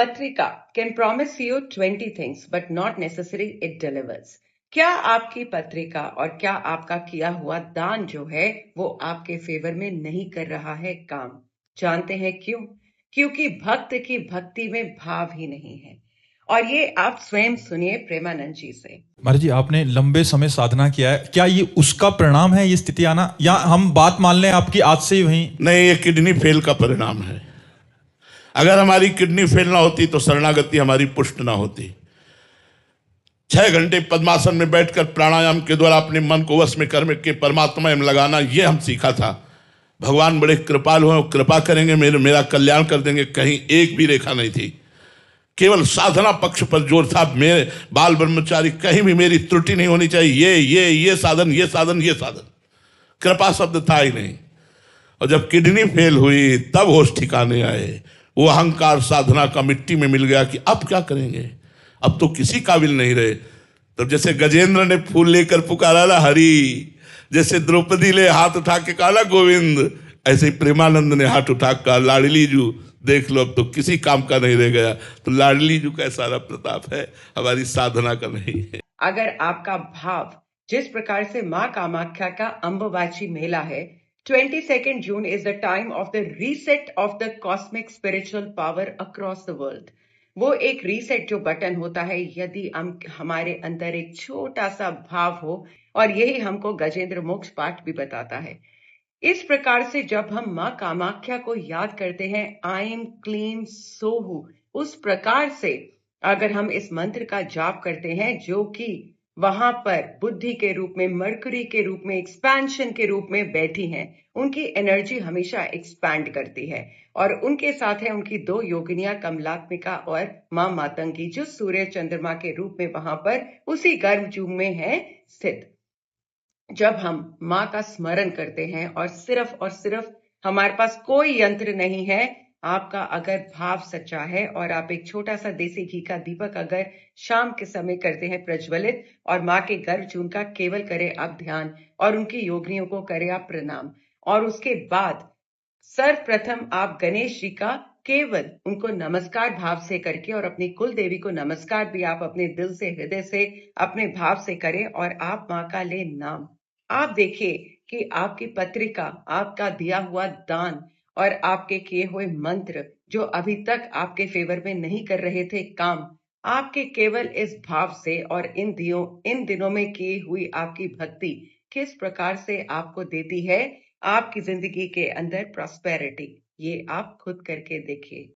पत्रिका can promise you 20 things but not necessarily it delivers। क्या आपकी पत्रिका और क्या आपका किया हुआ दान जो है वो आपके फेवर में नहीं कर रहा है काम? जानते हैं क्यों? क्योंकि भक्त की भक्ति में भाव ही नहीं है। और ये आप स्वयं सुनिए प्रेमानंद जी से। महाराज जी, आपने लंबे समय साधना किया है, क्या ये उसका परिणाम है ये स्थिति आना, या हम बात मान लें आपकी आज से ही वहीं? नहीं, ये किडनी फेल का परिणाम है। अगर हमारी किडनी फेल ना होती तो शरणागति हमारी पुष्ट ना होती। 6 घंटे पद्मासन में बैठकर प्राणायाम के द्वारा अपने मन को वश में करके परमात्मा में लगाना, ये हम सीखा था। भगवान बड़े कृपालु हैं, कृपा करेंगे, मेरा कल्याण कर देंगे। कहीं एक भी रेखा नहीं थी, केवल साधना पक्ष पर जोर था। मेरे बाल ब्रह्मचारी, कहीं भी मेरी त्रुटि नहीं होनी चाहिए। ये साधन, ये साधन, ये साधन, कृपा शब्द था ही नहीं। और जब किडनी फेल हुई तब होश ठिकाने आए। वो अहंकार साधना का मिट्टी में मिल गया कि अब क्या करेंगे, अब तो किसी काबिल नहीं रहे। तब जैसे गजेंद्र ने फूल लेकर पुकारा ना हरि, जैसे द्रौपदी ने हाथ उठा के कहा गोविंद, ऐसे ही प्रेमानंद ने हाथ उठा कर लाडली जू देख लो, अब तो किसी काम का नहीं रह गया। तो लाडली जू का सारा प्रताप है, हमारी साधना का नहीं है। अगर आपका भाव जिस प्रकार से माँ कामाख्या का अंबुबाची मेला है, 22nd June is the time of the reset of the cosmic spiritual power across the world। वो एक रीसेट जो बटन होता है, यदि हमारे अंदर एक छोटा सा भाव हो, और यही हमको गजेंद्र मोक्ष पाठ भी बताता है। इस प्रकार से जब हम माँ कामाख्या को याद करते हैं, आइम क्लीम सोहू, उस प्रकार से अगर हम इस मंत्र का जाप करते हैं, जो कि वहां पर बुद्धि के रूप में, मरकरी के रूप में, एक्सपेंशन के रूप में बैठी हैं, उनकी एनर्जी हमेशा एक्सपैंड करती है। और उनके साथ है उनकी 2 योगिनियां, कमलात्मिका और मां मातंगी, जो सूर्य चंद्रमा के रूप में वहां पर उसी गर्भजूम में है स्थित। जब हम माँ का स्मरण करते हैं और सिर्फ हमारे पास कोई यंत्र नहीं है, आपका अगर भाव सच्चा है और आप एक छोटा सा देसी घी का दीपक अगर शाम के समय करते हैं प्रज्वलित, और माँ के गर्भजून का केवल करें आप ध्यान और उनकी योगिनियों को करें आप प्रणाम, और उसके बाद सर्वप्रथम आप गणेश जी का केवल उनको नमस्कार भाव से करके, और अपनी कुल देवी को नमस्कार भी आप अपने दिल से, हृदय से, अपने भाव से करें, और आप माँ का ले नाम। आप देखिए कि आपकी पत्रिका, आपका दिया हुआ दान और आपके किए हुए मंत्र जो अभी तक आपके फेवर में नहीं कर रहे थे काम, आपके केवल इस भाव से और इन दिनों में की हुई आपकी भक्ति किस प्रकार से आपको देती है आपकी जिंदगी के अंदर प्रॉस्पेरिटी। ये आप खुद करके देखिए।